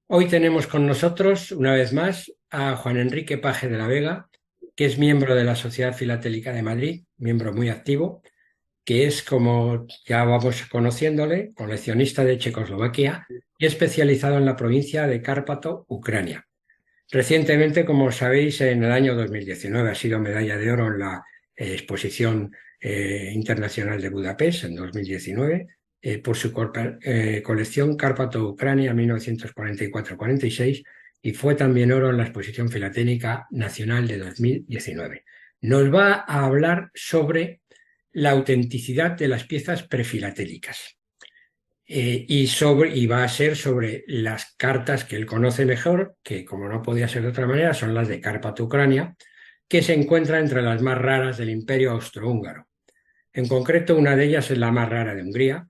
Hoy tenemos con nosotros, una vez más, a Juan Enrique Paje de la Vega, que es miembro de la Sociedad Filatélica de Madrid, miembro muy activo, que es, como ya vamos conociéndole, coleccionista de Checoslovaquia y especializado en la provincia de Cárpato, Ucrania. Recientemente, como sabéis, en el año 2019 ha sido medalla de oro en la exposición internacional de Budapest en 2019 por su colección Cárpato-Ucrania 1944-46 y fue también oro en la exposición filatélica nacional de 2019. Nos va a hablar sobre la autenticidad de las piezas prefilatélicas y va a ser sobre las cartas que él conoce mejor, que como no podía ser de otra manera, son las de Cárpato Ucrania, que se encuentra entre las más raras del Imperio Austrohúngaro. En concreto, una de ellas es la más rara de Hungría,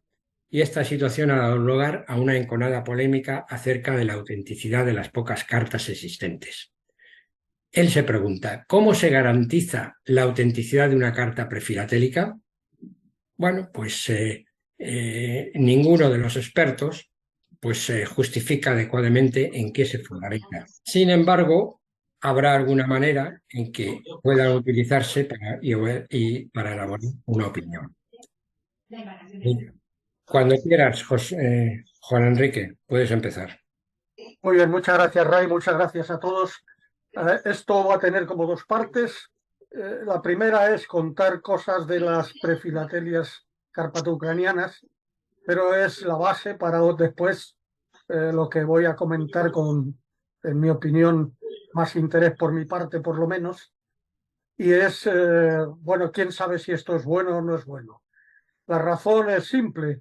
y esta situación ha dado lugar a una enconada polémica acerca de la autenticidad de las pocas cartas existentes. Él se pregunta, ¿cómo se garantiza la autenticidad de una carta prefilatélica? Bueno, pues ninguno de los expertos justifica adecuadamente en qué se fundamenta. Sin embargo, habrá alguna manera en que puedan utilizarse para elaborar una opinión. Cuando quieras, Juan Enrique, puedes empezar. Muy bien, muchas gracias, Ray, muchas gracias a todos. Esto va a tener como dos partes. La primera es contar cosas de las prefilatelias carpato-ucranianas, pero es la base para después lo que voy a comentar con, en mi opinión, más interés por mi parte, por lo menos. Y es, bueno, quién sabe si esto es bueno o no es bueno. La razón es simple.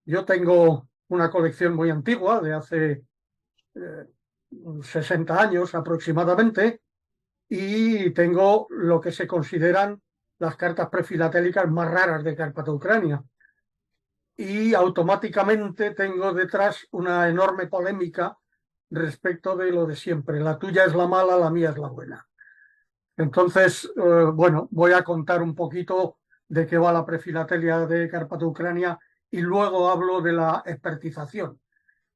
Yo tengo una colección muy antigua, de hace eh, 60 años aproximadamente, y tengo lo que se consideran las cartas prefilatélicas más raras de Cárpato Ucrania. Y automáticamente tengo detrás una enorme polémica respecto de lo de siempre. La tuya es la mala, la mía es la buena. Entonces, bueno, voy a contar un poquito de qué va la prefilatelia de Cárpato Ucrania y luego hablo de la expertización.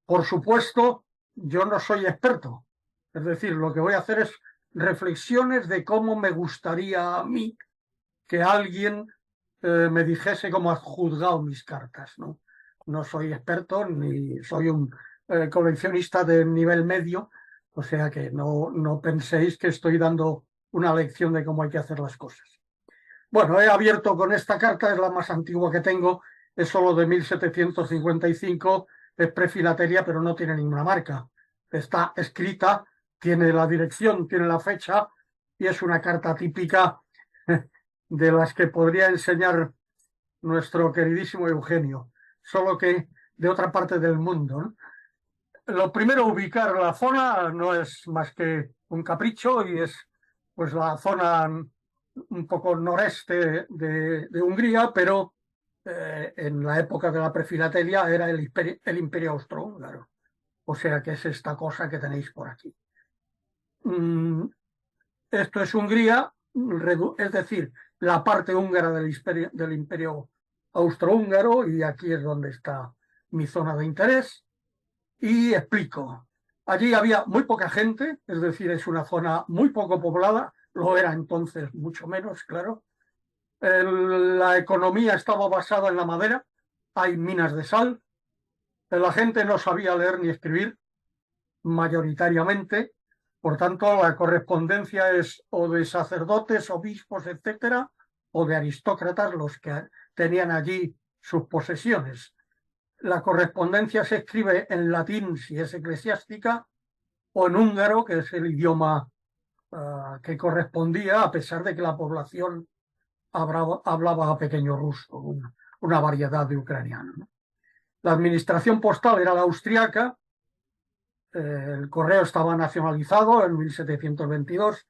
Por supuesto, yo no soy experto. Es decir, lo que voy a hacer es reflexiones de cómo me gustaría a mí que alguien me dijese cómo ha juzgado mis cartas, ¿no? No soy experto ni soy un coleccionista de nivel medio, o sea que no penséis que estoy dando una lección de cómo hay que hacer las cosas. Bueno, he abierto con esta carta, es la más antigua que tengo, es solo de 1755, es prefilatería, pero no tiene ninguna marca. Está escrita, tiene la dirección, tiene la fecha y es una carta típica de las que podría enseñar nuestro queridísimo Eugenio, solo que de otra parte del mundo, ¿no? Lo primero, ubicar la zona no es más que un capricho y es pues la zona un poco noreste de Hungría, pero en la época de la prefilatelia era el Imperio Austrohúngaro. O sea que es esta cosa que tenéis por aquí. Esto es Hungría, es decir, la parte húngara del imperio austrohúngaro, y aquí es donde está mi zona de interés. Y explico. Allí había muy poca gente, es decir, es una zona muy poco poblada, lo era entonces mucho menos, claro. La economía estaba basada en la madera, hay minas de sal, la gente no sabía leer ni escribir, mayoritariamente, por tanto, la correspondencia es o de sacerdotes, obispos, etcétera, o de aristócratas, los que tenían allí sus posesiones. La correspondencia se escribe en latín si es eclesiástica, o en húngaro, que es el idioma que correspondía, a pesar de que la población hablaba pequeño ruso, una variedad de ucraniano, ¿no? La administración postal era la austriaca, el correo estaba nacionalizado en 1722,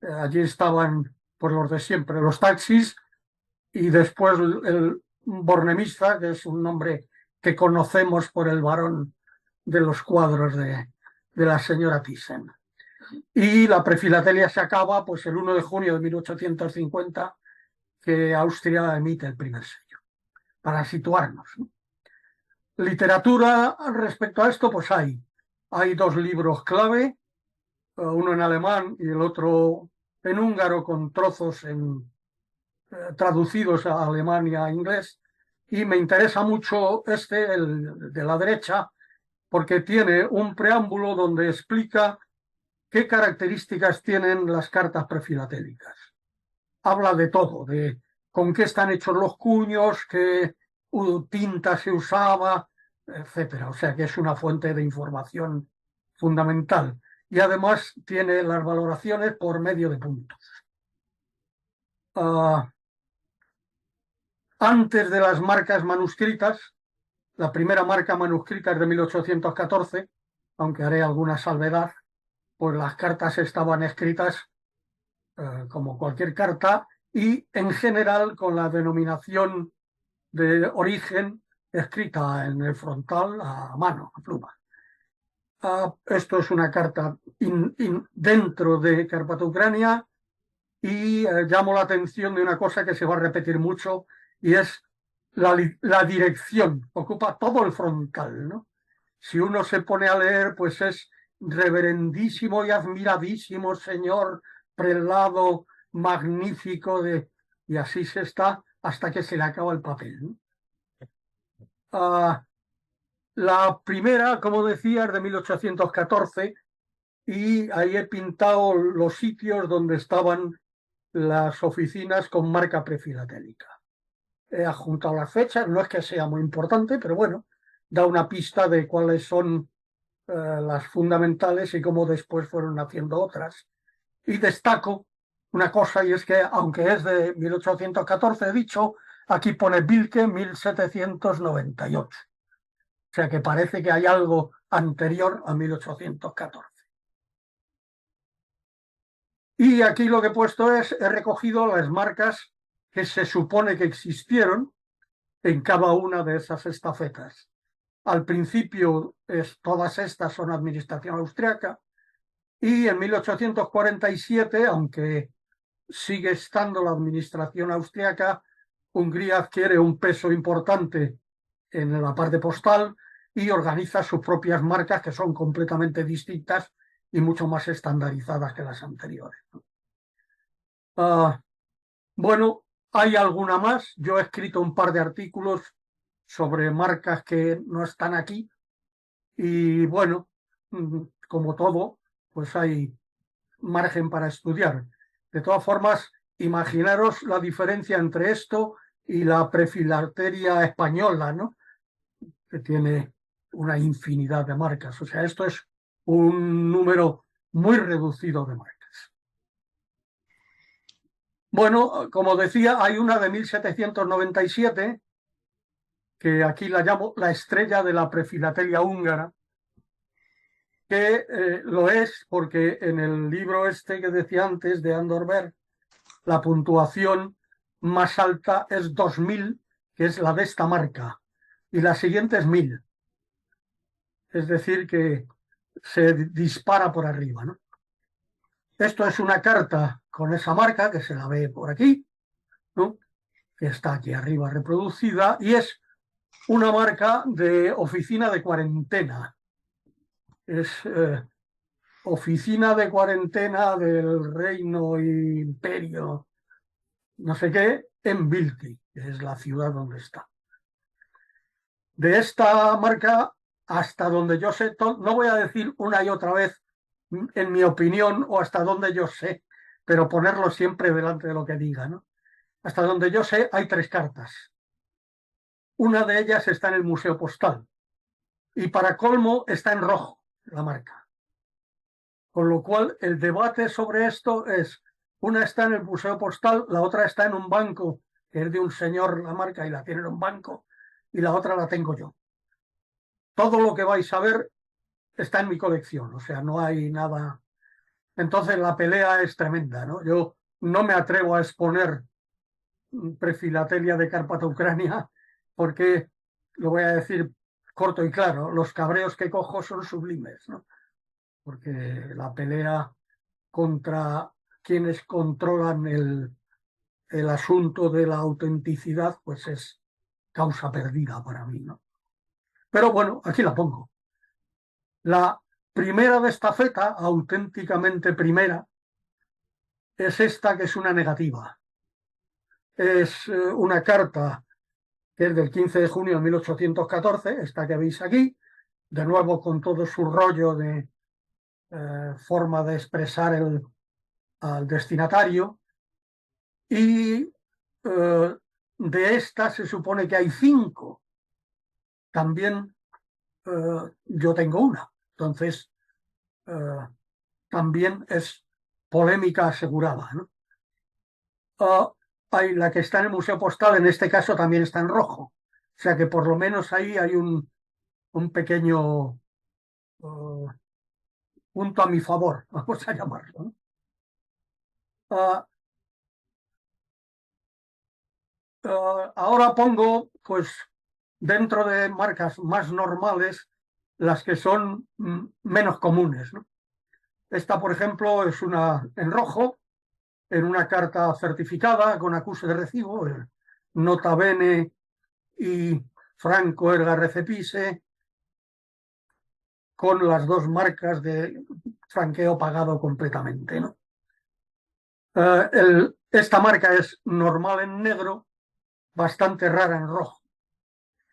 allí estaban pues los de siempre, los taxis, y después el bornemista, que es un nombre que conocemos por el varón de los cuadros de la señora Thyssen. Y la prefilatelia se acaba pues el 1 de junio de 1850, que Austria emite el primer sello, para situarnos, ¿no? Literatura respecto a esto, pues hay. Hay dos libros clave, uno en alemán y el otro en húngaro, con trozos traducidos a alemán y a inglés. Y me interesa mucho el de la derecha, porque tiene un preámbulo donde explica qué características tienen las cartas prefilatélicas. Habla de todo, de con qué están hechos los cuños, qué tinta se usaba, etcétera. O sea que es una fuente de información fundamental. Y además tiene las valoraciones por medio de puntos. Antes de las marcas manuscritas, la primera marca manuscrita es de 1814, aunque haré alguna salvedad, pues las cartas estaban escritas como cualquier carta y en general con la denominación de origen escrita en el frontal a mano, a pluma. Esto es una carta dentro de Carpato-Ucrania y llamo la atención de una cosa que se va a repetir mucho y es la dirección. Ocupa todo el frontal, ¿no? Si uno se pone a leer, pues es reverendísimo y admiradísimo señor prelado magnífico y así se está hasta que se le acaba el papel, ¿no? La primera, como decía, es de 1814 y ahí he pintado los sitios donde estaban las oficinas con marca prefilatélica. He adjuntado las fechas, no es que sea muy importante, pero bueno, da una pista de cuáles son las fundamentales y cómo después fueron haciendo otras. Y destaco una cosa, y es que aunque es de 1814, he dicho, aquí pone Bilke 1798. O sea que parece que hay algo anterior a 1814. Y aquí lo que he puesto he recogido las marcas que se supone que existieron en cada una de esas estafetas. Al principio todas estas son administración austriaca y en 1847, aunque sigue estando la administración austriaca, Hungría adquiere un peso importante en la parte postal y organiza sus propias marcas que son completamente distintas y mucho más estandarizadas que las anteriores. Bueno, hay alguna más. Yo he escrito un par de artículos sobre marcas que no están aquí y bueno, como todo, pues hay margen para estudiar. De todas formas, imaginaros la diferencia entre esto y la prefilatería española, ¿no? Que tiene una infinidad de marcas. O sea, esto es un número muy reducido de marcas. Bueno, como decía, hay una de 1797, que aquí la llamo la estrella de la prefilatelia húngara, que lo es porque en el libro este que decía antes de Andor Berg, la puntuación más alta es 2000, que es la de esta marca, y la siguiente es 1000. Es decir, que se dispara por arriba, ¿no? Esto es una carta con esa marca, que se la ve por aquí, ¿no? Que está aquí arriba reproducida, y es una marca de oficina de cuarentena. Es oficina de cuarentena del Reino Imperio, no sé qué, en Vilti, que es la ciudad donde está. De esta marca, hasta donde yo sé, no voy a decir una y otra vez en mi opinión o hasta donde yo sé, pero ponerlo siempre delante de lo que diga, ¿no? Hasta donde yo sé, hay 3 cartas. Una de ellas está en el Museo Postal y para colmo está en rojo la marca. Con lo cual, el debate sobre esto es, una está en el Museo Postal, la otra está en un banco, que es de un señor la marca y la tiene en un banco, y la otra la tengo yo. Todo lo que vais a ver está en mi colección, o sea, no hay nada. Entonces la pelea es tremenda, ¿no? Yo no me atrevo a exponer prefilatelia de Carpato-Ucrania porque, lo voy a decir corto y claro, los cabreos que cojo son sublimes, ¿no? Porque la pelea contra quienes controlan el asunto de la autenticidad, pues es causa perdida para mí, ¿no? Pero bueno, aquí la pongo. La primera de estafeta, auténticamente primera, es esta, que es una negativa. Es una carta que es del 15 de junio de 1814, esta que veis aquí, de nuevo con todo su rollo de forma de expresar al destinatario. Y de esta se supone que hay 5. También yo tengo una. Entonces, también es polémica asegurada, ¿no? Hay la que está en el Museo Postal, en este caso también está en rojo. O sea que por lo menos ahí hay un pequeño punto a mi favor, vamos a llamarlo, ¿no? Ahora pongo, pues, dentro de marcas más normales, las que son menos comunes, ¿no? Esta, por ejemplo, es una en rojo, en una carta certificada con acuse de recibo, nota bene y franco erga recepise, con las 2 marcas de franqueo pagado completamente, ¿no? Esta marca es normal en negro, bastante rara en rojo.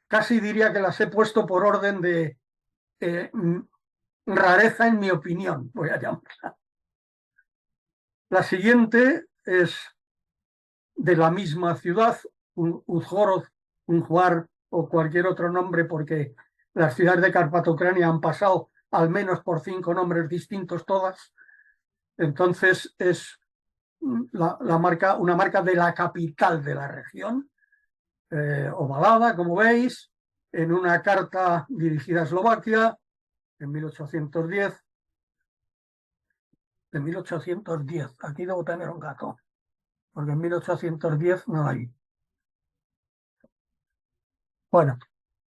Casi diría que las he puesto por orden de rareza, en mi opinión, voy a llamarla. La siguiente es de la misma ciudad, Uzhorod, Unjuar o cualquier otro nombre, porque las ciudades de Carpato-Ucrania han pasado al menos por 5 nombres distintos todas. Entonces es una marca de la capital de la región, ovalada, como veis, en una carta dirigida a Eslovaquia en 1810. De 1810, aquí debo tener un gato, porque en 1810 no hay. Bueno,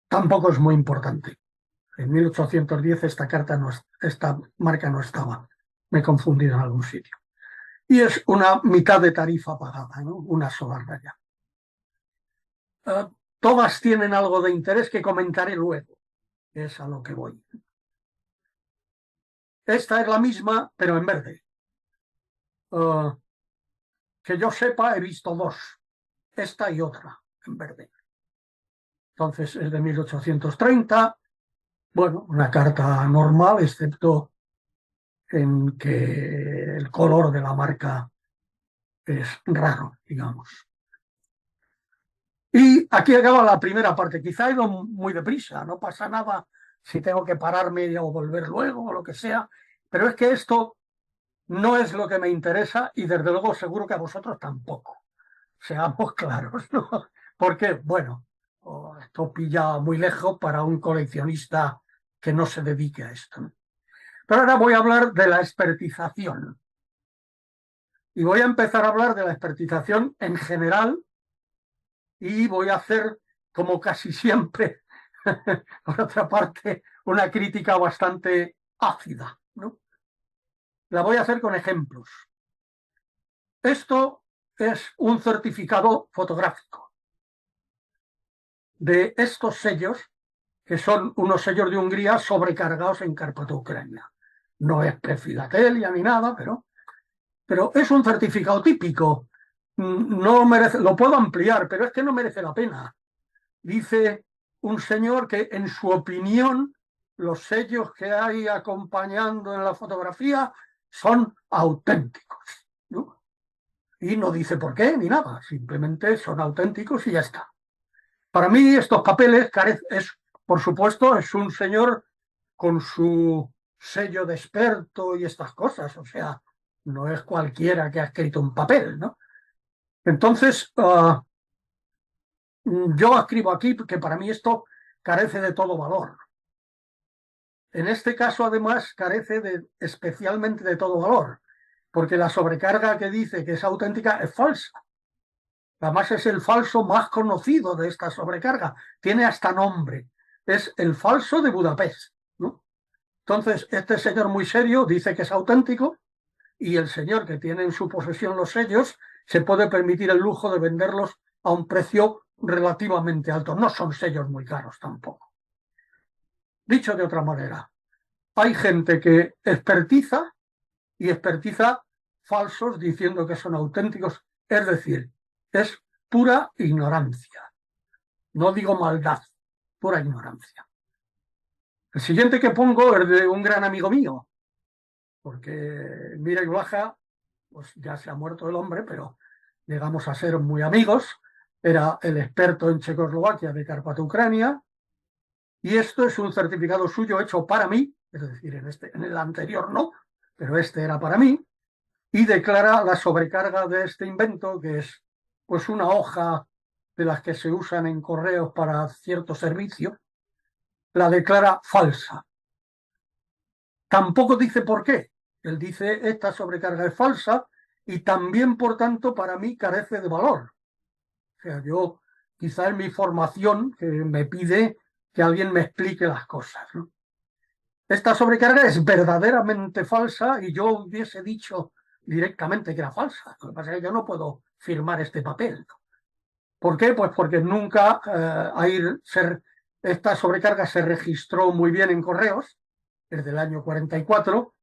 tampoco es muy importante. En 1810 esta marca no estaba. Me he confundido en algún sitio. Y es una mitad de tarifa pagada, ¿no? Una sola raya. Todas tienen algo de interés que comentaré luego. Es a lo que voy. Esta es la misma, pero en verde. Que yo sepa, he visto 2. Esta y otra, en verde. Entonces es de 1830. Bueno, una carta normal, excepto en que el color de la marca es raro, digamos. Y aquí acaba la primera parte. Quizá he ido muy deprisa, no pasa nada si tengo que pararme o volver luego o lo que sea, pero es que esto no es lo que me interesa y desde luego seguro que a vosotros tampoco. Seamos claros, ¿no? Porque, bueno, esto pilla muy lejos para un coleccionista que no se dedique a esto, ¿no? Pero ahora voy a hablar de la expertización. Y voy a empezar a hablar de la expertización en general y voy a hacer, como casi siempre, por otra parte, una crítica bastante ácida, ¿no? La voy a hacer con ejemplos. Esto es un certificado fotográfico de estos sellos, que son unos sellos de Hungría sobrecargados en Carpato-Ucrania. No es prefilatelia ni nada, pero es un certificado típico. No merece, lo puedo ampliar, pero es que no merece la pena. Dice un señor que, en su opinión, los sellos que hay acompañando en la fotografía son auténticos, ¿no? Y no dice por qué ni nada, simplemente son auténticos y ya está. Para mí estos papeles por supuesto, es un señor con su sello de experto y estas cosas, o sea, no es cualquiera que ha escrito un papel, ¿no? Entonces, yo escribo aquí que para mí esto carece de todo valor. En este caso, además, carece especialmente de todo valor, porque la sobrecarga que dice que es auténtica es falsa. Además, es el falso más conocido de esta sobrecarga. Tiene hasta nombre. Es el falso de Budapest, ¿no? Entonces, este señor muy serio dice que es auténtico y el señor que tiene en su posesión los sellos se puede permitir el lujo de venderlos a un precio relativamente alto. No son sellos muy caros tampoco. Dicho de otra manera, hay gente que expertiza y expertiza falsos diciendo que son auténticos. Es decir, es pura ignorancia. No digo maldad, pura ignorancia. El siguiente que pongo es de un gran amigo mío, porque Mirek Blaha, pues ya se ha muerto el hombre, pero llegamos a ser muy amigos. Era el experto en Checoslovaquia de Carpato-Ucrania, y esto es un certificado suyo hecho para mí, es decir, en el anterior no, pero este era para mí, y declara la sobrecarga de este invento, que es pues una hoja de las que se usan en correos para cierto servicio, la declara falsa. Tampoco dice por qué. Él dice, esta sobrecarga es falsa y también, por tanto, para mí carece de valor. O sea, yo quizá en mi formación que me pide que alguien me explique las cosas, ¿no? Esta sobrecarga es verdaderamente falsa y yo hubiese dicho directamente que era falsa. Lo que pasa es que yo no puedo firmar este papel, ¿no? ¿Por qué? Pues porque nunca esta sobrecarga se registró muy bien en correos, desde el año 44,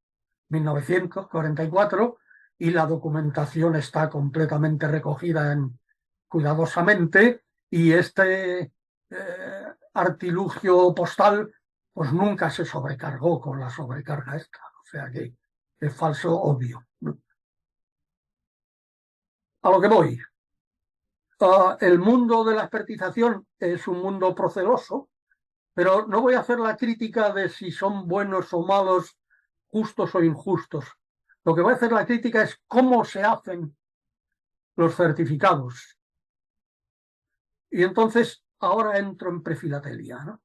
1944, y la documentación está completamente recogida cuidadosamente, y este artilugio postal pues nunca se sobrecargó con la sobrecarga esta. O sea que es falso obvio. A lo que voy. El mundo de la expertización es un mundo proceloso, pero no voy a hacer la crítica de si son buenos o malos, justos o injustos. Lo que voy a hacer la crítica es cómo se hacen los certificados. Y entonces ahora entro en prefilatelia, ¿no?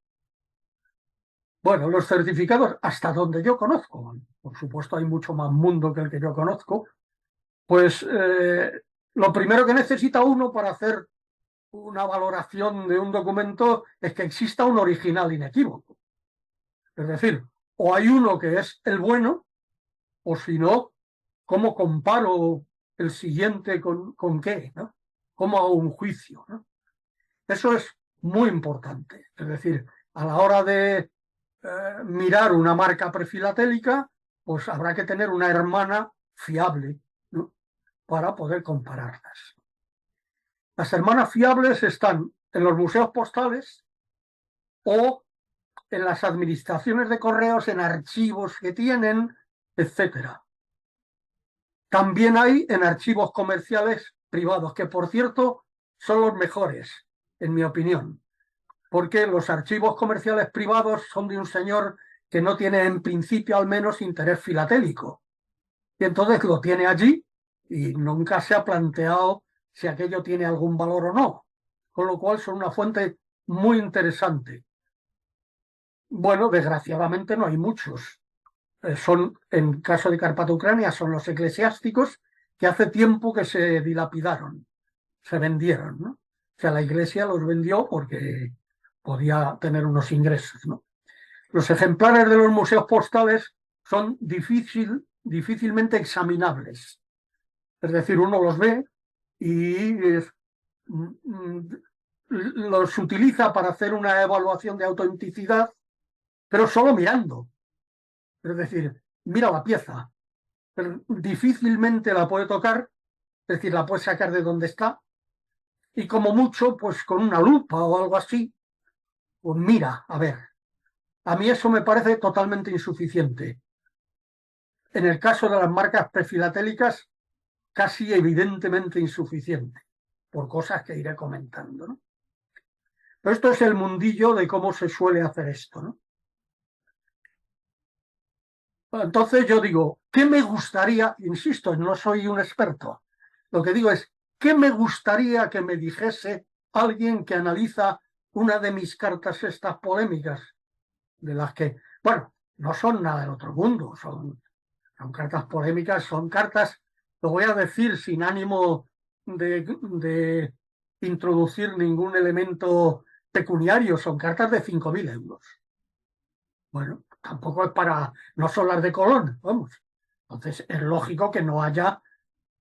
Bueno, los certificados, hasta donde yo conozco, por supuesto hay mucho más mundo que el que yo conozco, pues lo primero que necesita uno para hacer una valoración de un documento es que exista un original inequívoco. Es decir, o hay uno que es el bueno, o si no, ¿cómo comparo el siguiente con qué, ¿no? ¿Cómo hago un juicio, ¿no? Eso es muy importante. Es decir, a la hora de mirar una marca prefilatélica, pues habrá que tener una hermana fiable, ¿no? Para poder compararlas. Las hermanas fiables están en los museos postales o en las administraciones de correos, en archivos que tienen, etcétera. También hay en archivos comerciales privados, que por cierto son los mejores, en mi opinión, porque los archivos comerciales privados son de un señor que no tiene en principio al menos interés filatélico. Y entonces lo tiene allí y nunca se ha planteado si aquello tiene algún valor o no. Con lo cual son una fuente muy interesante. Bueno, desgraciadamente no hay muchos. Son, en caso de Carpato-Ucrania, son los eclesiásticos que hace tiempo que se dilapidaron, se vendieron, ¿no? O sea, la iglesia los vendió porque podía tener unos ingresos, ¿no? Los ejemplares de los museos postales son difícilmente examinables. Es decir, uno los ve y los utiliza para hacer una evaluación de autenticidad, pero solo mirando. Es decir, mira la pieza, pero difícilmente la puede tocar, es decir, la puede sacar de donde está, y como mucho, pues con una lupa o algo así, pues mira, a ver. A mí eso me parece totalmente insuficiente. En el caso de las marcas prefilatélicas, casi evidentemente insuficiente, por cosas que iré comentando, ¿no? Pero esto es el mundillo de cómo se suele hacer esto, ¿no? Entonces yo digo, ¿qué me gustaría? Insisto, no soy un experto. Lo que digo es, ¿qué me gustaría que me dijese alguien que analiza una de mis cartas estas polémicas? De las que, bueno, no son nada del otro mundo, son cartas polémicas, son cartas, lo voy a decir sin ánimo de introducir ningún elemento pecuniario, son cartas de 5.000 euros. Bueno, tampoco es para, no son las de Colón, vamos. Entonces es lógico que no haya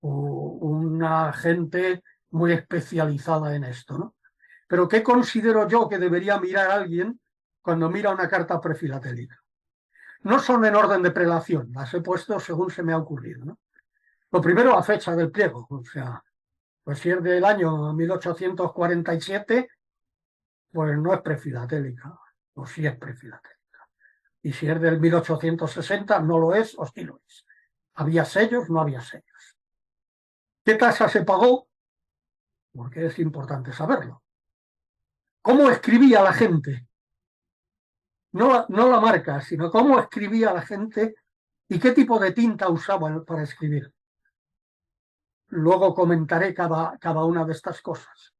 una gente muy especializada en esto, ¿no? Pero ¿qué considero yo que debería mirar alguien cuando mira una carta prefilatélica? No son en orden de prelación, las he puesto según se me ha ocurrido, ¿no? Lo primero, la fecha del pliego, o sea, pues si es del año 1847, pues no es prefilatélica, o sí es prefilatélica. Y si es del 1860, no lo es o sí lo es. ¿Había sellos? No había sellos. ¿Qué tasa se pagó? Porque es importante saberlo. ¿Cómo escribía la gente? No la marca, sino cómo escribía la gente y qué tipo de tinta usaban para escribir. Luego comentaré cada una de estas cosas.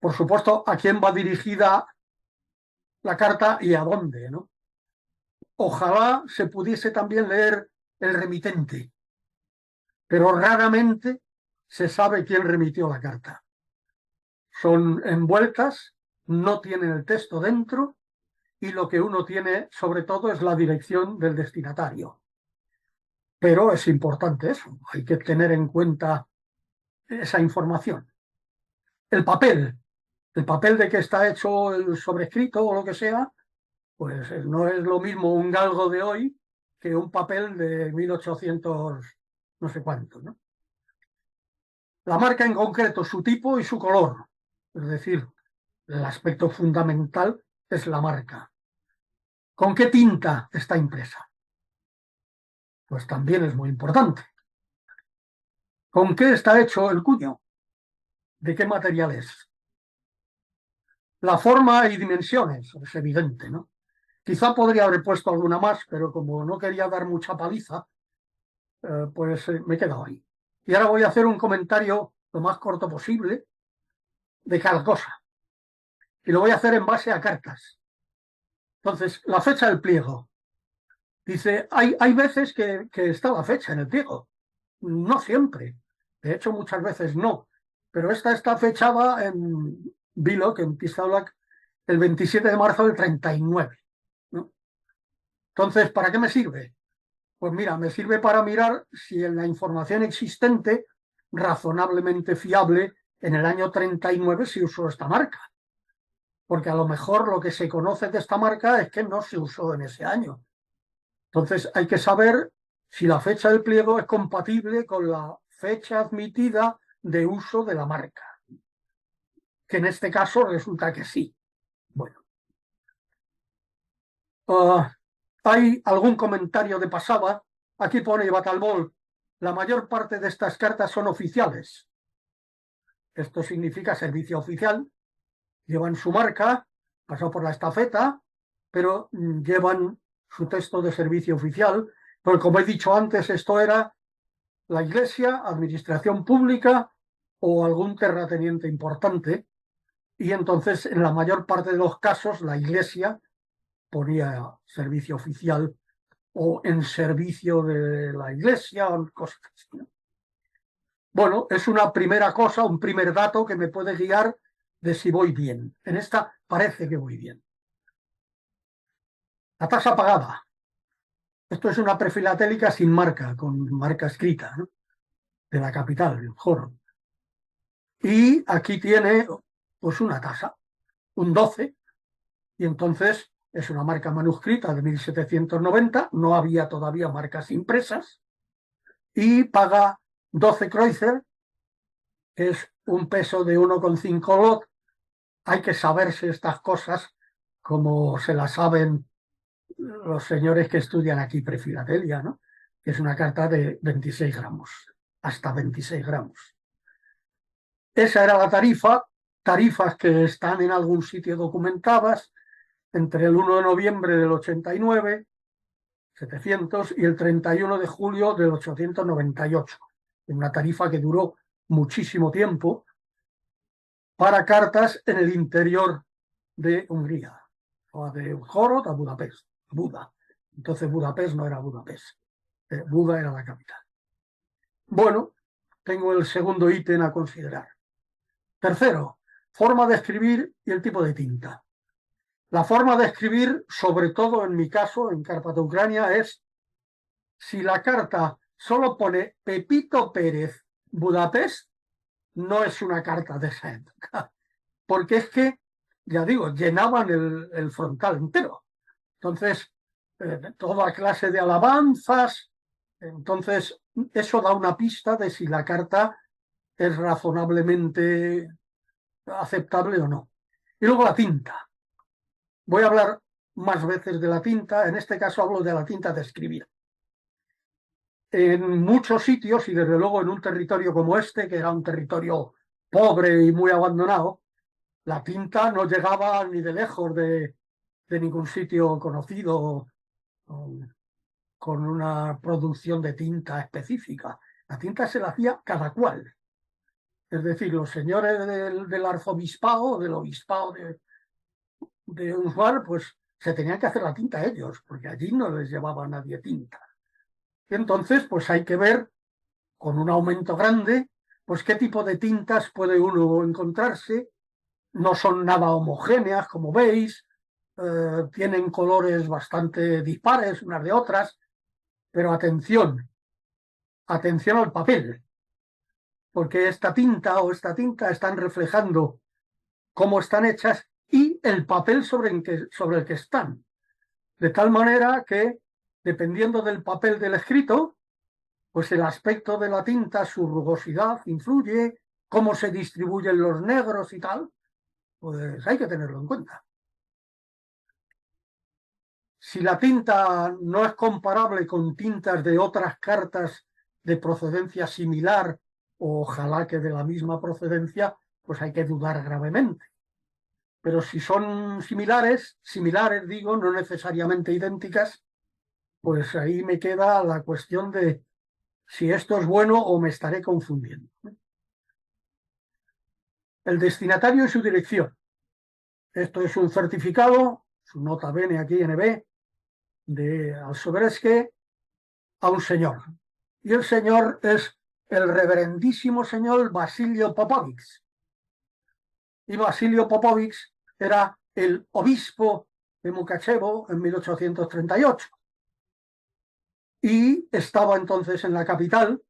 Por supuesto, a quién va dirigida la carta y a dónde, ¿no? Ojalá se pudiese también leer el remitente, pero raramente se sabe quién remitió la carta. Son envueltas, no tienen el texto dentro y lo que uno tiene sobre todo es la dirección del destinatario. Pero es importante eso, hay que tener en cuenta esa información. El papel de que está hecho el sobrescrito o lo que sea, pues no es lo mismo un galgo de hoy que un papel de 1800 no sé cuánto, ¿no? La marca en concreto, su tipo y su color. Es decir, el aspecto fundamental es la marca. ¿Con qué tinta está impresa? Pues también es muy importante. ¿Con qué está hecho el cuño? ¿De qué material es? La forma y dimensiones, es evidente, ¿no? Quizá podría haber puesto alguna más, pero como no quería dar mucha paliza, pues me he quedado ahí. Y ahora voy a hacer un comentario lo más corto posible de cada cosa. Y lo voy a hacer en base a cartas. Entonces, la fecha del pliego. Dice, hay veces que está la fecha en el pliego. No siempre. De hecho, muchas veces no. Pero esta está fechada en Biloc, en Pistaulac, el 27 de marzo del 39, ¿no? Entonces, ¿para qué me sirve? Pues mira, me sirve para mirar si en la información existente, razonablemente fiable, en el año 39 se usó esta marca. Porque a lo mejor lo que se conoce de esta marca es que no se usó en ese año. Entonces hay que saber si la fecha del pliego es compatible con la fecha admitida de uso de la marca, que en este caso resulta que sí. Bueno, hay algún comentario de pasada. Aquí pone Batalbol, la mayor parte de estas cartas son oficiales. Esto significa servicio oficial. Llevan su marca, pasó por la estafeta, pero llevan su texto de servicio oficial. Pero como he dicho antes, esto era la Iglesia, administración pública o algún terrateniente importante. Y entonces, en la mayor parte de los casos, la Iglesia ponía servicio oficial o en servicio de la Iglesia o cosas así, ¿no? Bueno, es una primera cosa, un primer dato que me puede guiar de si voy bien. En esta parece que voy bien. La tasa pagada. Esto es una prefilatélica sin marca, con marca escrita, ¿no? De la capital, el Joro. Y aquí tiene pues una tasa, un 12, y entonces es una marca manuscrita de 1790, no había todavía marcas impresas, y paga 12 kreuzer, que es un peso de 1,5 lot. Hay que saberse estas cosas como se las saben los señores que estudian aquí prefilatelia, ¿no? Que es una carta de 26 gramos, hasta 26 gramos. Esa era la tarifa, tarifas que están en algún sitio documentadas entre el 1 de noviembre del 89, 700, y el 31 de julio del 898. Una tarifa que duró muchísimo tiempo para cartas en el interior de Hungría, o de Uhorod a Budapest, Buda. Entonces Budapest no era Budapest, Buda era la capital. Bueno, tengo el segundo ítem a considerar. Tercero, forma de escribir y el tipo de tinta. La forma de escribir, sobre todo en mi caso, en Carpata Ucrania, es si la carta solo pone Pepito Pérez Budapest, no es una carta de esa época. Porque es que, ya digo, llenaban el frontal entero. Entonces, toda clase de alabanzas. Entonces, eso da una pista de si la carta es razonablemente aceptable o no. Y luego la tinta. Voy a hablar más veces de la tinta, en este caso hablo de la tinta de escribir. En muchos sitios, y desde luego en un territorio como este, que era un territorio pobre y muy abandonado, la tinta no llegaba ni de lejos de ningún sitio conocido con una producción de tinta específica. La tinta se la hacía cada cual. Es decir, los señores del arzobispado, del obispado de Uxmal, pues se tenían que hacer la tinta ellos, porque allí no les llevaba nadie tinta. Y entonces, pues hay que ver, con un aumento grande, pues qué tipo de tintas puede uno encontrarse. No son nada homogéneas, como veis, tienen colores bastante dispares unas de otras, pero atención, atención al papel, porque esta tinta o esta tinta están reflejando cómo están hechas y el papel sobre el que están. De tal manera que, dependiendo del papel del escrito, pues el aspecto de la tinta, su rugosidad influye, cómo se distribuyen los negros y tal, pues hay que tenerlo en cuenta. Si la tinta no es comparable con tintas de otras cartas de procedencia similar, o ojalá que de la misma procedencia, pues hay que dudar gravemente. Pero si son similares digo, no necesariamente idénticas, pues ahí me queda la cuestión de si esto es bueno o me estaré confundiendo. El destinatario y su dirección. Esto es un certificado, su nota bene aquí NB, de Alsoberesque a un señor. Y el señor es el reverendísimo señor Basilio Popovich. Y Basilio Popovich era el obispo de Mukachevo en 1838. Y estaba entonces en la capital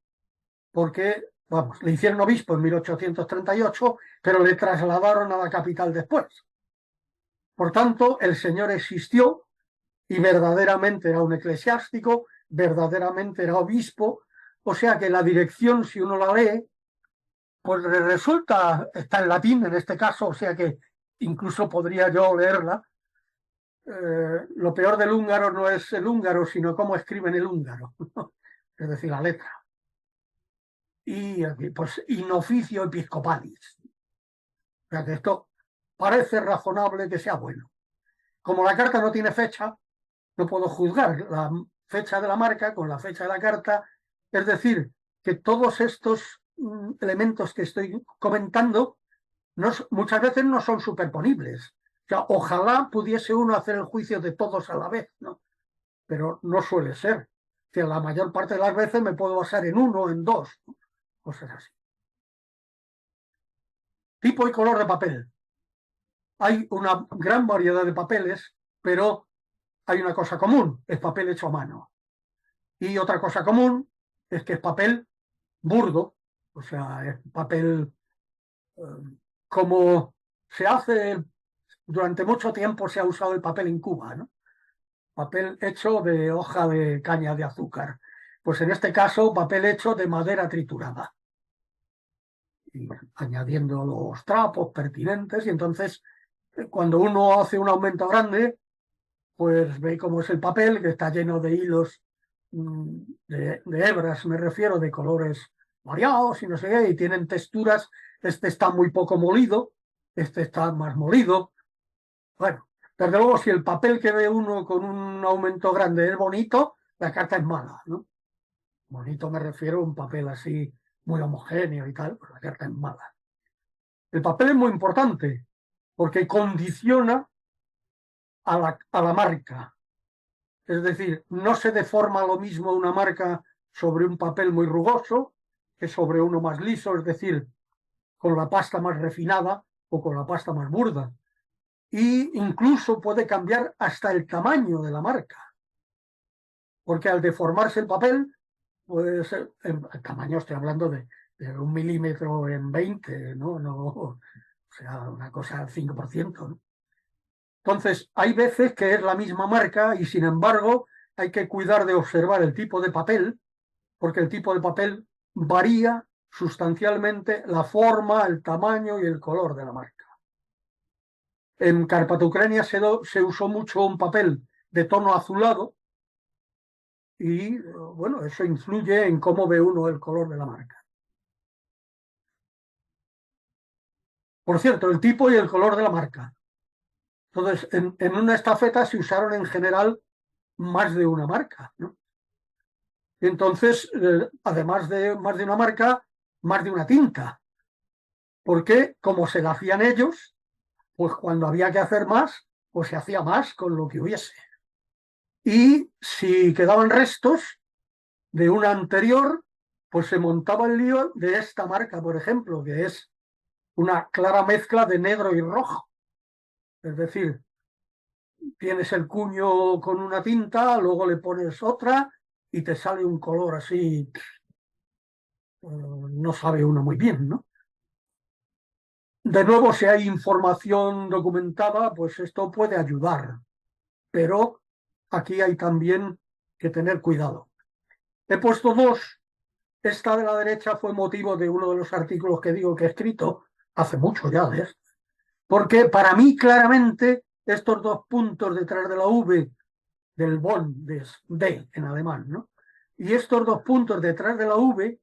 porque, vamos, le hicieron obispo en 1838, pero le trasladaron a la capital después. Por tanto, el señor existió y verdaderamente era un eclesiástico, verdaderamente era obispo, o sea que la dirección, si uno la lee, pues resulta, está en latín en este caso, o sea que incluso podría yo leerla. Lo peor del húngaro no es el húngaro, sino cómo escriben el húngaro, es decir, la letra. Y pues in officio episcopalis. O sea que esto parece razonable que sea bueno. Como la carta no tiene fecha, no puedo juzgar la fecha de la marca con la fecha de la carta. Es decir, que todos estos elementos que estoy comentando muchas veces no son superponibles. O sea, ojalá pudiese uno hacer el juicio de todos a la vez, ¿no? Pero no suele ser. O sea, la mayor parte de las veces me puedo basar en uno, en dos, ¿no? Cosas así. Tipo y color de papel. Hay una gran variedad de papeles, pero hay una cosa común, es papel hecho a mano. Y otra cosa común es que es papel burdo, o sea, es papel eh, como se hace, durante mucho tiempo se ha usado el papel en Cuba, ¿no? Papel hecho de hoja de caña de azúcar. Pues en este caso, papel hecho de madera triturada. Y añadiendo los trapos pertinentes, y entonces cuando uno hace un aumento grande, pues ve cómo es el papel, que está lleno de hilos, de hebras, me refiero, de colores variados y no sé qué, y tienen texturas. Este está muy poco molido, este está más molido. Bueno, desde luego, si el papel que ve uno con un aumento grande es bonito, la carta es mala, ¿no? Bonito me refiero a un papel así muy homogéneo y tal, pues la carta es mala. El papel es muy importante porque condiciona a la marca. Es decir, no se deforma lo mismo una marca sobre un papel muy rugoso que sobre uno más liso, es decir, con la pasta más refinada o con la pasta más burda. Y incluso puede cambiar hasta el tamaño de la marca, porque al deformarse el papel, pues el tamaño estoy hablando de 1 milímetro en 20, ¿no? No, o sea, una cosa al 5%, ¿no? Entonces, hay veces que es la misma marca y sin embargo hay que cuidar de observar el tipo de papel, porque el tipo de papel varía sustancialmente la forma, el tamaño y el color de la marca. En Carpata Ucrania se usó mucho un papel de tono azulado y, bueno, eso influye en cómo ve uno el color de la marca. Por cierto, el tipo y el color de la marca. Entonces, en una estafeta se usaron en general más de una marca, ¿no? Entonces, además de más de una marca, más de una tinta, porque como se la hacían ellos, pues cuando había que hacer más, pues se hacía más con lo que hubiese. Y si quedaban restos de una anterior, pues se montaba el lío de esta marca, por ejemplo, que es una clara mezcla de negro y rojo. Es decir, tienes el cuño con una tinta, luego le pones otra y te sale un color así, no sabe uno muy bien, ¿no? De nuevo, si hay información documentada, pues esto puede ayudar, pero aquí hay también que tener cuidado. He puesto dos. Esta de la derecha fue motivo de uno de los artículos que digo que he escrito hace mucho ya, ¿ves? Porque para mí claramente estos dos puntos detrás de la V del Bonn, de D en alemán, ¿no? Y estos dos puntos detrás de la V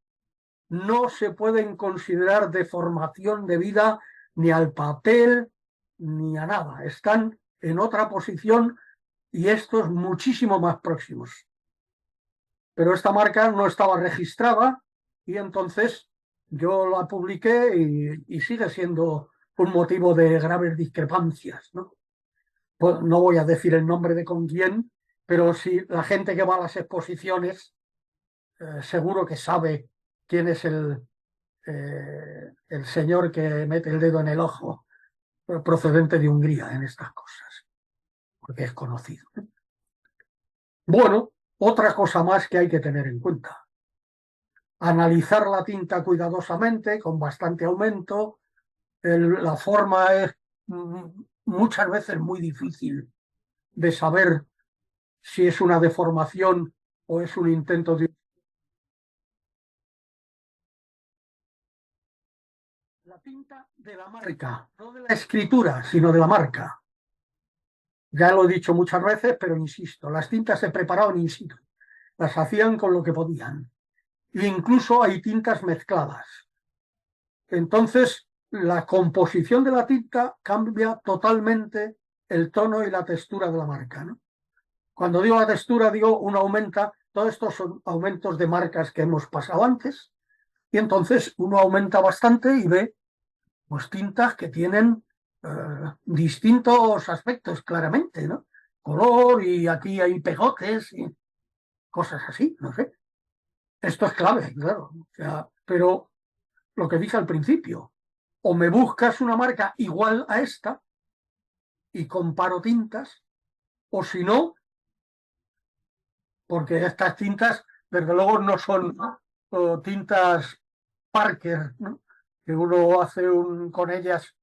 no se pueden considerar deformación debida ni al papel ni a nada. Están en otra posición y estos muchísimo más próximos. Pero esta marca no estaba registrada y entonces yo la publiqué y sigue siendo un motivo de graves discrepancias, ¿no? Pues no voy a decir el nombre de con quién, pero si la gente que va a las exposiciones seguro que sabe quién es el señor que mete el dedo en el ojo procedente de Hungría en estas cosas, porque es conocido. Bueno, otra cosa más que hay que tener en cuenta. Analizar la tinta cuidadosamente, con bastante aumento. La forma es muchas veces muy difícil de saber si es una deformación o es un intento de... La tinta de la marca, no de la escritura, sino de la marca. Ya lo he dicho muchas veces, pero insisto, las tintas se preparaban in situ, las hacían con lo que podían. E incluso hay tintas mezcladas. Entonces, la composición de la tinta cambia totalmente el tono y la textura de la marca, ¿no? Cuando digo la textura, digo uno aumenta, todos estos son aumentos de marcas que hemos pasado antes, y entonces uno aumenta bastante y ve pues, tintas que tienen distintos aspectos claramente, ¿no? Color y aquí hay pegotes y cosas así, no sé. Esto es clave, claro. O sea, pero lo que dije al principio, o me buscas una marca igual a esta y comparo tintas, o si no, porque estas tintas, desde luego, no son tintas Parker, ¿no? Que uno hace con ellas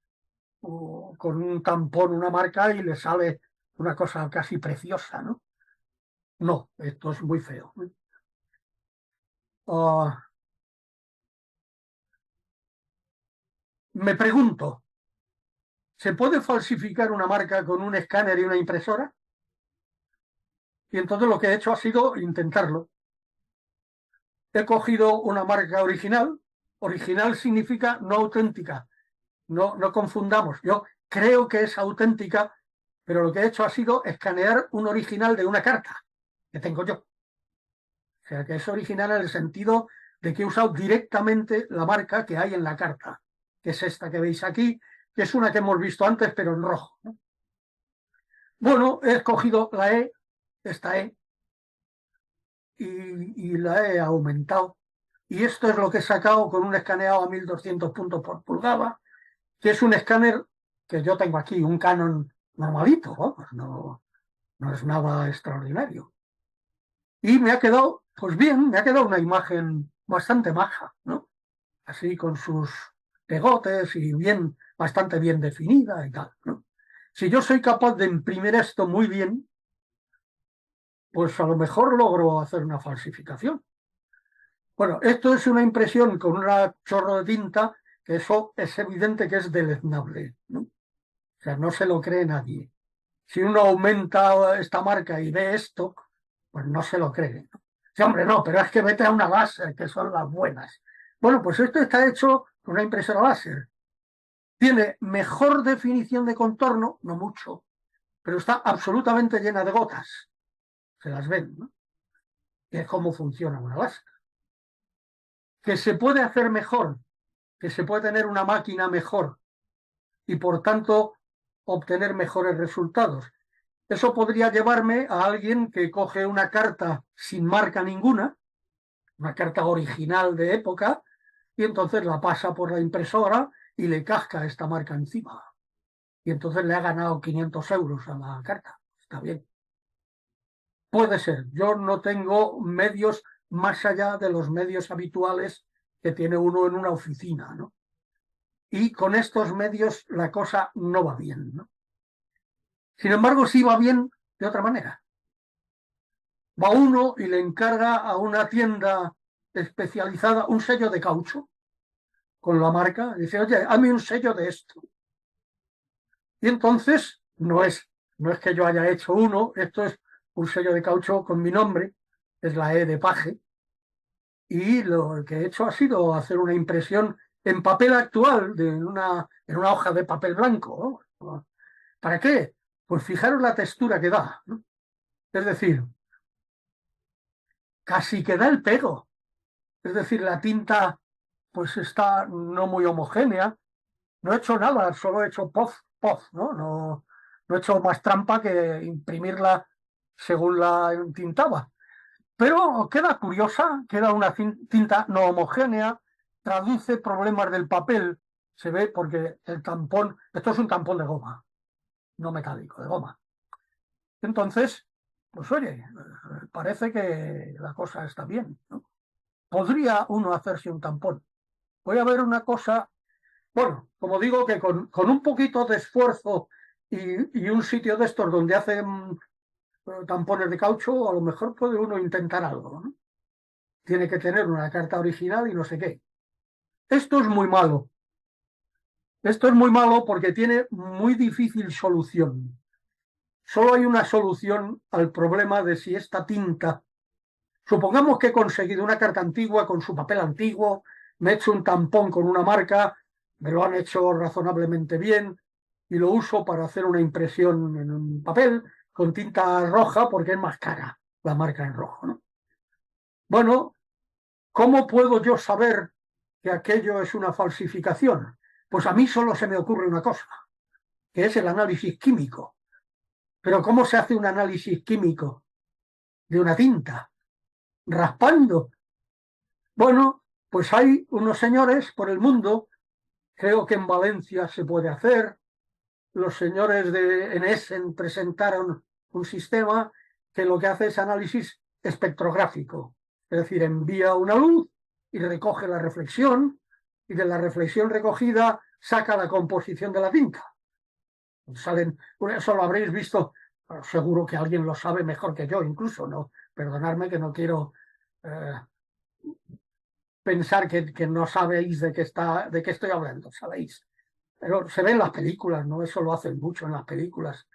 con un tampón, una marca y le sale una cosa casi preciosa, ¿no? No, esto es muy feo. Me pregunto, ¿se puede falsificar una marca con un escáner y una impresora? Y entonces lo que he hecho ha sido intentarlo. He cogido una marca original. Original significa no auténtica. No confundamos. Yo creo que es auténtica, pero lo que he hecho ha sido escanear un original de una carta que tengo yo. O sea, que es original en el sentido de que he usado directamente la marca que hay en la carta, que es esta que veis aquí, que es una que hemos visto antes, pero en rojo, ¿no? Bueno, he escogido la E, esta E, y la he aumentado. Y esto es lo que he sacado con un escaneado a 1200 puntos por pulgada, que es un escáner que yo tengo aquí, un Canon normalito, vamos, no es nada extraordinario. Y me ha quedado, pues bien, me ha quedado una imagen bastante maja, ¿no? Así con sus pegotes y bien, bastante bien definida y tal, ¿no? Si yo soy capaz de imprimir esto muy bien, pues a lo mejor logro hacer una falsificación. Bueno, esto es una impresión con un chorro de tinta, que eso es evidente que es deleznable, ¿no? O sea, no se lo cree nadie. Si uno aumenta esta marca y ve esto, pues no se lo cree, ¿no? Sí, hombre, no, pero es que vete a una láser, que son las buenas. Bueno, pues esto está hecho con una impresora láser. Tiene mejor definición de contorno, no mucho, pero está absolutamente llena de gotas. Se las ven, ¿no? Y es cómo funciona una láser. Que se puede hacer mejor, que se puede tener una máquina mejor y por tanto obtener mejores resultados. Eso podría llevarme a alguien que coge una carta sin marca ninguna, una carta original de época, y entonces la pasa por la impresora y le casca esta marca encima. Y entonces le ha ganado 500 euros a la carta. Está bien. Puede ser. Yo no tengo medios más allá de los medios habituales que tiene uno en una oficina, ¿no? Y con estos medios la cosa no va bien, ¿no? Sin embargo, sí va bien de otra manera. Va uno y le encarga a una tienda especializada un sello de caucho con la marca. Dice, oye, hazme un sello de esto. Y entonces no es que yo haya hecho uno, esto es un sello de caucho con mi nombre, es la E de Paje. Y lo que he hecho ha sido hacer una impresión en papel actual, en una hoja de papel blanco, ¿no? ¿Para qué? Pues fijaros la textura que da, ¿no? Es decir, casi que da el pego. Es decir, la tinta pues está no muy homogénea. No he hecho nada, solo he hecho poz, poz, ¿no? No he hecho más trampa que imprimirla según la tintaba. Pero queda curiosa, queda una tinta no homogénea, traduce problemas del papel, se ve porque el tampón, esto es un tampón de goma, no metálico, de goma. Entonces, pues oye, parece que la cosa está bien, ¿no? Podría uno hacerse un tampón. Voy a ver una cosa, bueno, como digo, que con un poquito de esfuerzo y un sitio de estos donde hacen tampones de caucho, a lo mejor puede uno intentar algo, ¿no? Tiene que tener una carta original y no sé qué. Esto es muy malo. Esto es muy malo porque tiene muy difícil solución. Solo hay una solución al problema de si esta tinta, supongamos que he conseguido una carta antigua con su papel antiguo, me he hecho un tampón con una marca, me lo han hecho razonablemente bien y lo uso para hacer una impresión en un papel con tinta roja porque es más cara la marca en rojo, ¿no? Bueno, ¿cómo puedo yo saber que aquello es una falsificación? Pues a mí solo se me ocurre una cosa, que es el análisis químico. Pero ¿cómo se hace un análisis químico de una tinta? Raspando. Bueno, pues hay unos señores por el mundo, creo que en Valencia se puede hacer, los señores de Essen presentaron un sistema que lo que hace es análisis espectrográfico, es decir, envía una luz y recoge la reflexión, y de la reflexión recogida saca la composición de la tinta. Salen, eso lo habréis visto, seguro que alguien lo sabe mejor que yo, incluso, ¿no? Perdonadme que no quiero eh, pensar que no sabéis de qué estoy hablando, sabéis. Pero se ve en las películas, ¿no? Eso lo hacen mucho en las películas,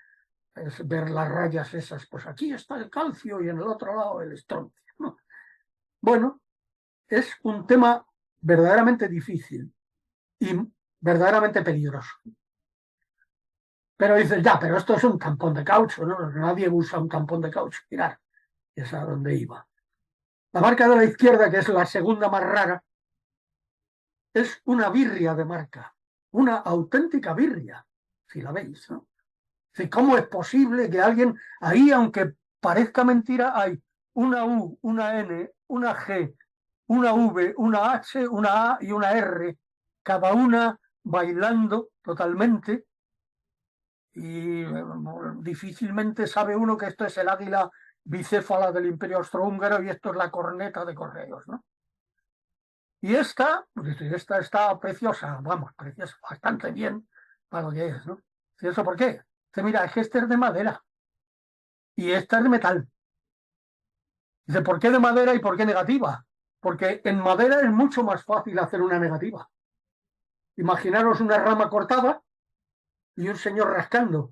es ver las rayas esas, pues aquí está el calcio y en el otro lado el estroncio, ¿no? Bueno, es un tema verdaderamente difícil y verdaderamente peligroso. Pero dices, ya, pero esto es un tampón de caucho, ¿no? Nadie usa un tampón de caucho. Mirad, es a donde iba. La marca de la izquierda, que es la segunda más rara, es una birria de marca, una auténtica birria, si la veis, ¿no? ¿Cómo es posible que alguien ahí, aunque parezca mentira, hay una U, una N, una G, una V, una H, una A y una R, cada una bailando totalmente? Y difícilmente sabe uno que esto es el águila bicéfala del Imperio Austrohúngaro y esto es la corneta de Correos, ¿no? Y esta está preciosa, vamos, preciosa, bastante bien para lo que es, ¿no? ¿Y eso por qué? Dice, mira, es que este es de madera y esta es de metal. Dice, ¿por qué de madera y por qué negativa? Porque en madera es mucho más fácil hacer una negativa. Imaginaros una rama cortada y un señor rascando.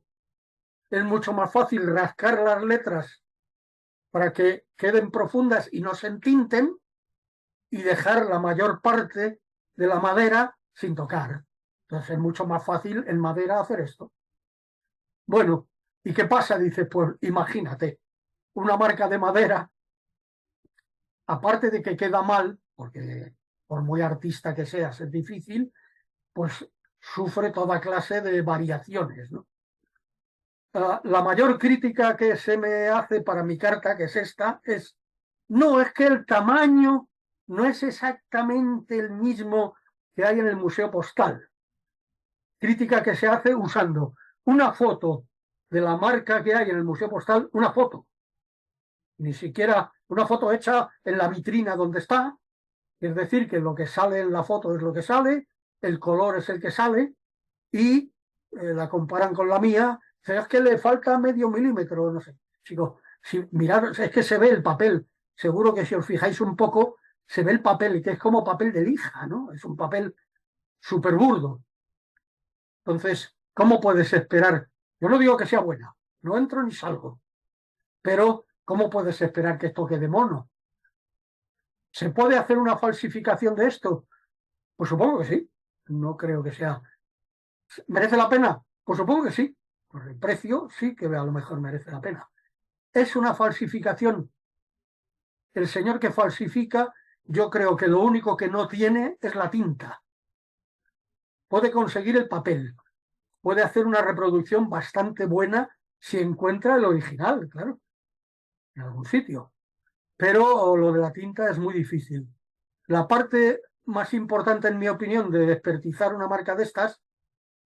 Es mucho más fácil rascar las letras para que queden profundas y no se entinten y dejar la mayor parte de la madera sin tocar. Entonces es mucho más fácil en madera hacer esto. Bueno, ¿y qué pasa? Dice, pues imagínate, una marca de madera, aparte de que queda mal, porque por muy artista que seas es difícil, pues sufre toda clase de variaciones, ¿no? La mayor crítica que se me hace para mi carta, que es esta, es, no, es que el tamaño no es exactamente el mismo que hay en el Museo Postal. Crítica que se hace usando una foto de la marca que hay en el Museo Postal, una foto. Ni siquiera una foto hecha en la vitrina donde está, es decir, que lo que sale en la foto es lo que sale, el color es el que sale, y la comparan con la mía, es que le falta medio milímetro, no sé. Digo, si mirad, es que se ve el papel, seguro que si os fijáis un poco, se ve el papel, que es como papel de lija, ¿no? Es un papel súper burdo. Entonces, ¿cómo puedes esperar? Yo no digo que sea buena, no entro ni salgo, pero ¿cómo puedes esperar que esto quede mono? ¿Se puede hacer una falsificación de esto? Pues supongo que sí. No creo que sea. ¿Merece la pena? Pues supongo que sí. Por el precio sí que a lo mejor merece la pena. ¿Es una falsificación? El señor que falsifica, yo creo que lo único que no tiene es la tinta. Puede conseguir el papel, puede hacer una reproducción bastante buena si encuentra el original, claro, en algún sitio. Pero lo de la tinta es muy difícil. La parte más importante, en mi opinión, de despertizar una marca de estas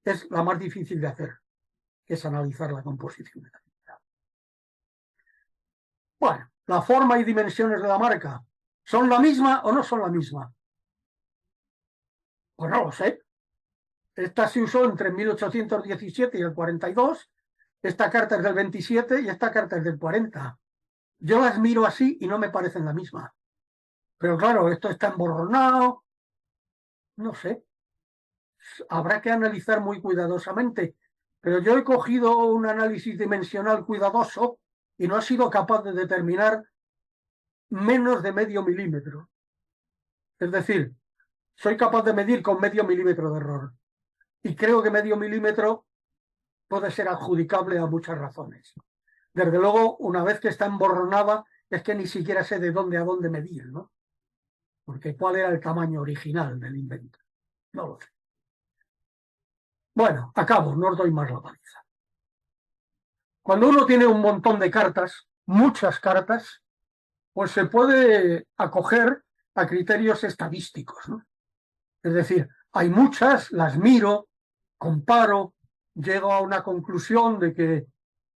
es la más difícil de hacer, que es analizar la composición de la tinta. Bueno, la forma y dimensiones de la marca, ¿son la misma o no son la misma? Pues no lo sé. Esta se usó entre 1817 y el 42, esta carta es del 27 y esta carta es del 40. Yo las miro así y no me parecen la misma. Pero claro, esto está emborronado, no sé. Habrá que analizar muy cuidadosamente. Pero yo he cogido un análisis dimensional cuidadoso y no he sido capaz de determinar menos de medio milímetro. Es decir, soy capaz de medir con medio milímetro de error. Y creo que medio milímetro puede ser adjudicable a muchas razones. Desde luego, una vez que está emborronada, es que ni siquiera sé de dónde a dónde medir, ¿no? Porque ¿cuál era el tamaño original del invento? No lo sé. Bueno, acabo, no os doy más la paliza. Cuando uno tiene un montón de cartas, muchas cartas, pues se puede acoger a criterios estadísticos, ¿no? Es decir, hay muchas, las miro, comparo, llego a una conclusión de que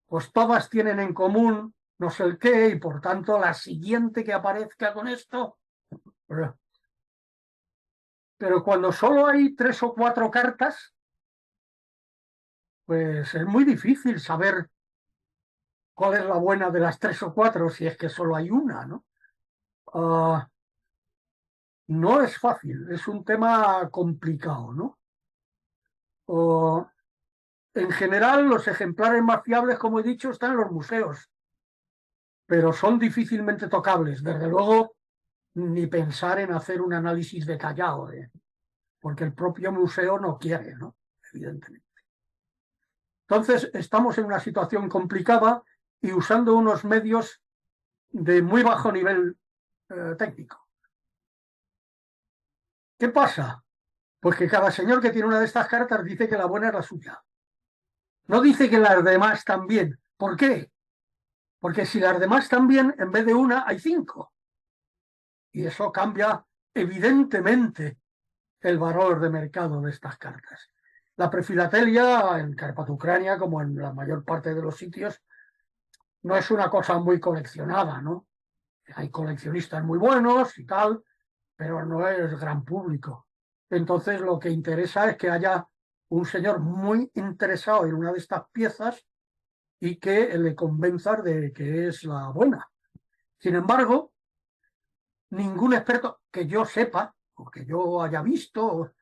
pues todas tienen en común no sé el qué, y por tanto la siguiente que aparezca con esto. Pero cuando solo hay 3 o 4 cartas, pues es muy difícil saber cuál es la buena de las 3 o 4 si es que solo hay una, ¿no? No es fácil, es un tema complicado, ¿no? En general, los ejemplares más fiables, como he dicho, están en los museos, pero son difícilmente tocables. Desde luego, ni pensar en hacer un análisis detallado, porque el propio museo no quiere, ¿no? Evidentemente. Entonces, estamos en una situación complicada y usando unos medios de muy bajo nivel técnico. ¿Qué pasa? Pues que cada señor que tiene una de estas cartas dice que la buena es la suya. No dice que las demás también. ¿Por qué? Porque si las demás también, en vez de una, hay 5. Y eso cambia evidentemente el valor de mercado de estas cartas. La prefilatelia en Carpatucrania, como en la mayor parte de los sitios, no es una cosa muy coleccionada, ¿no? Hay coleccionistas muy buenos y tal, pero no es gran público. Entonces lo que interesa es que haya un señor muy interesado en una de estas piezas y que le convenzas de que es la buena. Sin embargo, ningún experto que yo sepa o que yo haya visto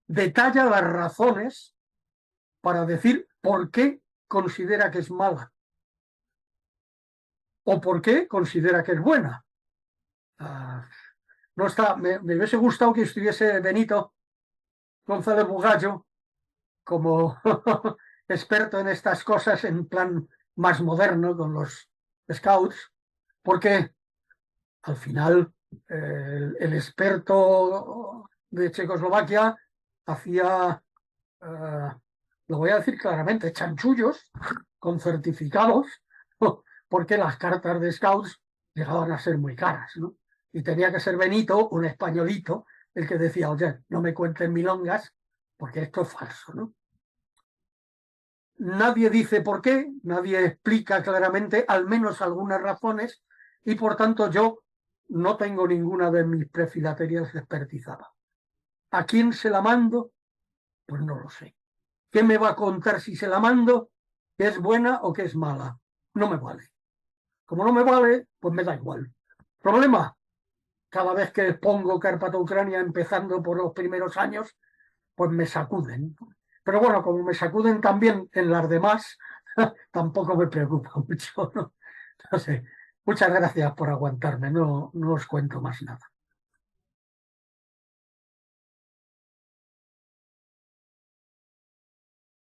detalla las razones para decir por qué considera que es mala o por qué considera que es buena. No está, me hubiese gustado que estuviese Benito González Bugallo como experto en estas cosas en plan más moderno con los scouts, porque al final el experto de Checoslovaquia hacía, lo voy a decir claramente, chanchullos con certificados, porque las cartas de scouts llegaban a ser muy caras, ¿no? Y tenía que ser Benito, un españolito, el que decía, oye, no me cuenten milongas, porque esto es falso, ¿no? Nadie dice por qué, nadie explica claramente, al menos algunas razones, y por tanto yo no tengo ninguna de mis prefilaterias expertizada. ¿A quién se la mando? Pues no lo sé. ¿Qué me va a contar si se la mando? ¿Que es buena o que es mala? No me vale. Como no me vale, pues me da igual. ¿Problema? Cada vez que pongo Carpato Ucrania, empezando por los primeros años, pues me sacuden. Pero bueno, como me sacuden también en las demás, tampoco me preocupa mucho, ¿no? No sé. Muchas gracias por aguantarme, no os cuento más nada.